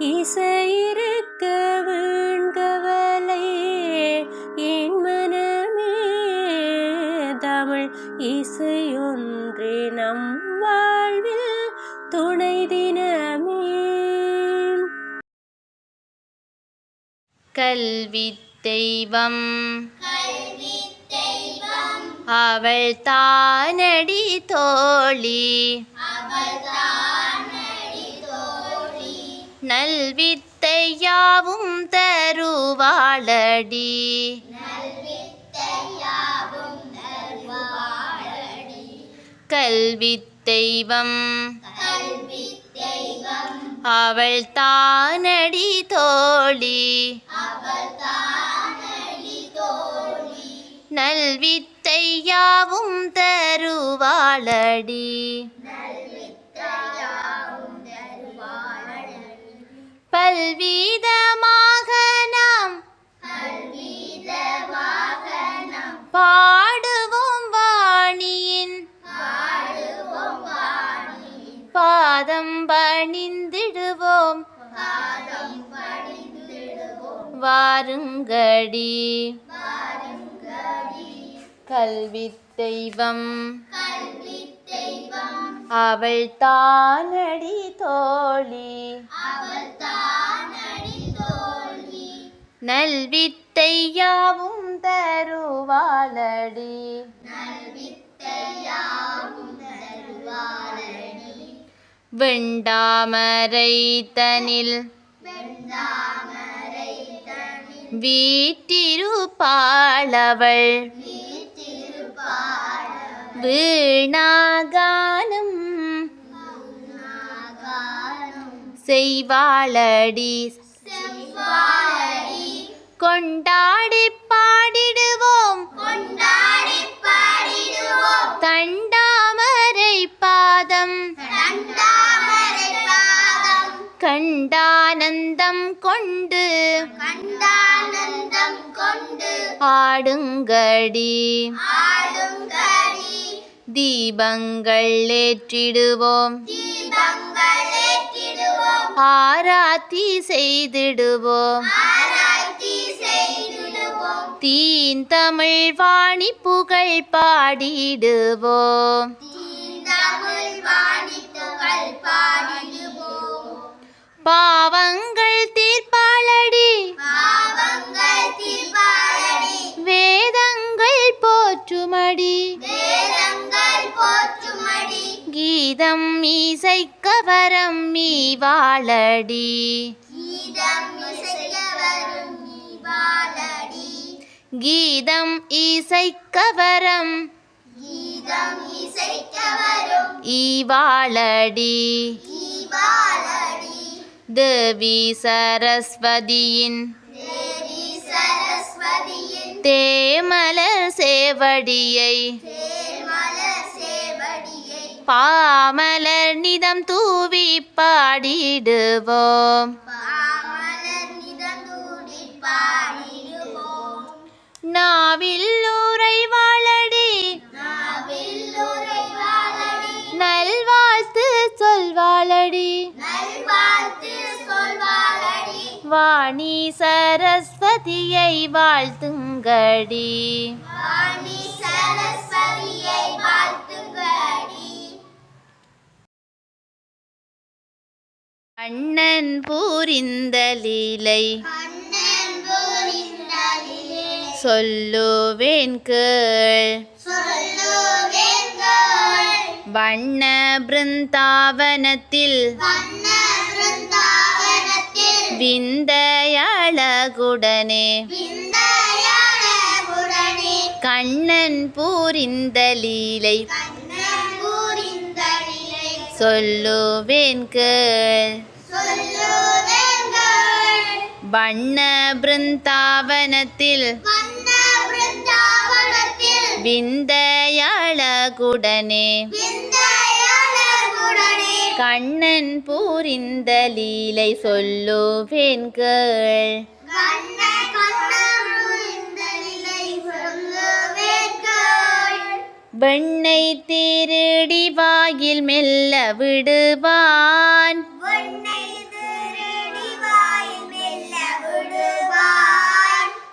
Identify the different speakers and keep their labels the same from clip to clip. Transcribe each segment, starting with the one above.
Speaker 1: இசையிருக்க வீண்கவலை என் மனமே தமிழ் இசையொன்றே நம் வாழ்வில் துணை தினமே.
Speaker 2: கல்வி தெய்வம் அவள் தானடி தோழி நல்வித்தை யாவும் தருவாளடி கல்வி தெய்வம் அவள் தானடி தோழி நல்வித்தை யாவும் தருவாளடி பல்விதமாக நாம் பாடுவோம் வாணியின் பாதம் பணிந்திடுவோம் வாருங்கடி கல்வி தெய்வம் அவள் தானடி தோழி நல்வித்தை யாவும் தருவாளடி வெண்டாமரை தனில் வீற்றிருப்பாளவள் வீணாகானம் செய்வாளடி கொண்டாடி பாடிடுவோம் தண்டாமரை பாதம் கண்டானந்தம் கொண்டு ஆடுங்கடி தீபங்கள் ஏற்றிடுவோம் ஆராத்தி செய்திடுவோம் தீன் தமிழ் வாணி புகழ் பாடிடுவோம் பாவங்கள் தீர்ப்பாளடி வேதங்கள் போற்றுமடி கீதம் இசைக்க வரம் மீவாளடி கீதம் இசைக்க வரம் ஈவாளடி தேவி சரஸ்வதியின் தேமலர் சேவடியை பாமலர் நிதம் தூவி பாடிடுவோம் நாவில் உறைவாளடி நல்வாழ்த்து சொல்வாளடி வாணி சரஸ்வதியை வாழ்த்துங்கடி அண்ணன் புரிந்த லீலை சொல்லுவேன் கேள் வண்ண பிருந்தாவனத்தில் விந்தையழகுடனே கண்ணன் புரிந்த லீலை சொல்லுவேன் கேள் வண்ண பிருந்தாவனத்தில் விந்தையழகுடனே கண்ணன் புரிந்த லீலை சொல்லுவேன் கேள் வெண்ணை திருடி வாயில் மெல்ல விடுவான்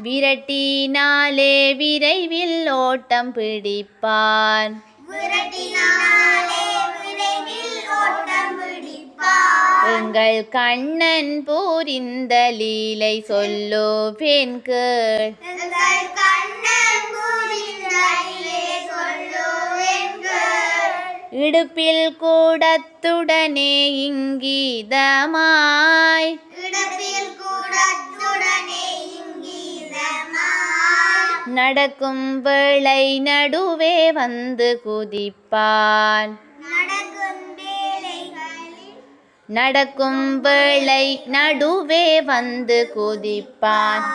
Speaker 2: விரட்டினாலே விரைவில் ஓட்டம் பிடிப்பான். எங்கள் கண்ணன் புரிந்த லீலை சொல்லுவேன் கேள். இடுப்பில் கூடத்துடனே இங்கீதமாய் நடக்கும் வேளை நடுவே வந்து குதிப்பான். நடக்கும் வேளை நடுவே வந்து குதிப்பான்.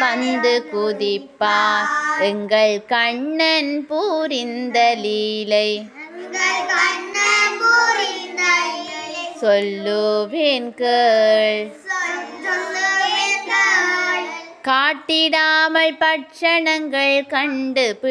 Speaker 2: வந்து குதிப்பான். எங்கள் கண்ணன் புரிந்த லீலை சொல்லுவேன் கேள். காட்டிடாமல் பட்சணங்கள் கண்டுபிடிப்பான்.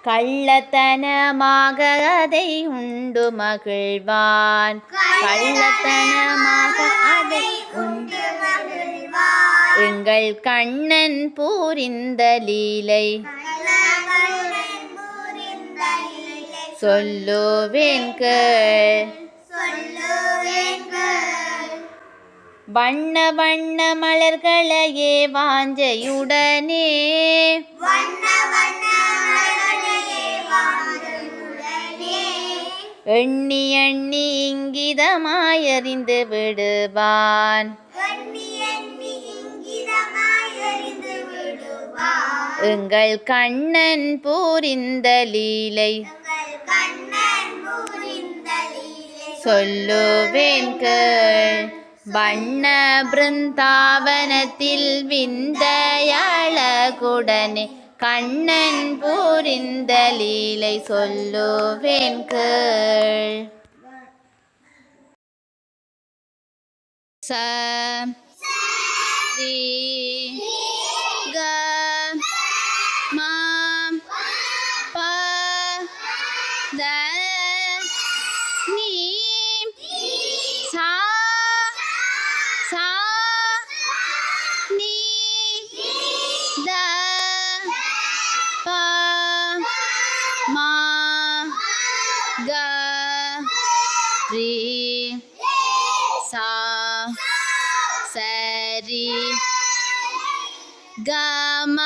Speaker 2: கள்ளத்தனமாக அதை உண்டு மகிழ்வான். கள்ளத்தனமாக அதை உண்டு எங்கள் கண்ணன் புரிந்த லீலை சொல்லுவேன் கேள். வண்ண வண்ண மலர்களையே வாஞ்சையுடனே எண்ணி எண்ணி இங்கிதமாயறிந்து விடுவான். எங்கள் கண்ணன் புரிந்த லீலை சொல்லுவேன் கேள். வண்ண பிருந்தாவனத்தில் விந்தையழகுடனே கண்ணன் புரிந்த லீலை சொல்லுவேன் கேள். ச ரி க ம ப த நீ சா சா நீ த ப ம க ரி சா சரி க ம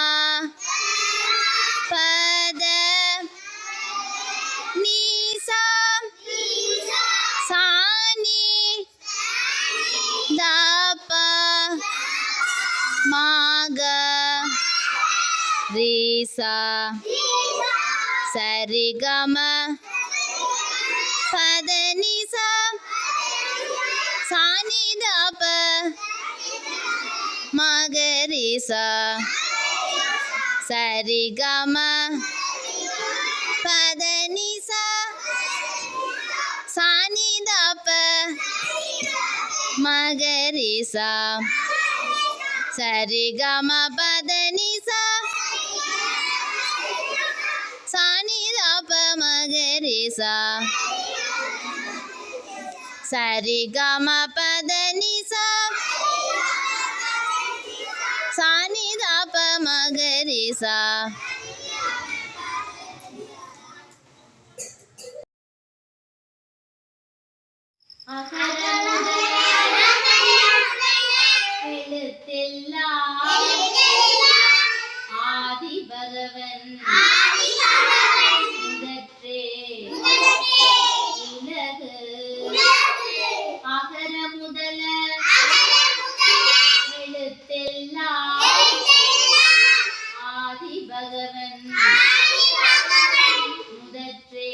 Speaker 2: பத நீ சா சா நீ த ப ம க ரி சா சரி க ம பத நீ சா சா நீ த ப ம க ரி சா சரி க ம பத நீ சா சா நீ த ப ம க ரி சா சரி க ம பத நீ சா சா நீ த ப ம க ரி சா சரி க ம பத நீ சா சா நீ த ப ம க ரி சா. எழுத்தெல்லாம் ஆதி பகவன் முதற்றே உலகு அகர முதல எழுத்தெல்லாம் ஆதி பகவன் முதற்றே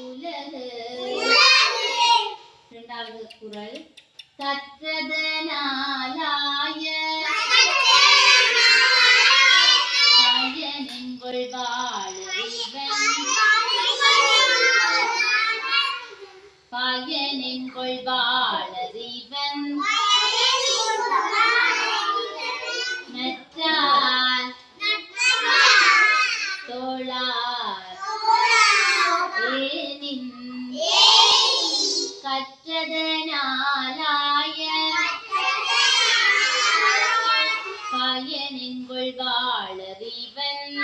Speaker 2: உலகு கற்றதனாலாய காயனெங்குள் வாழறிவன்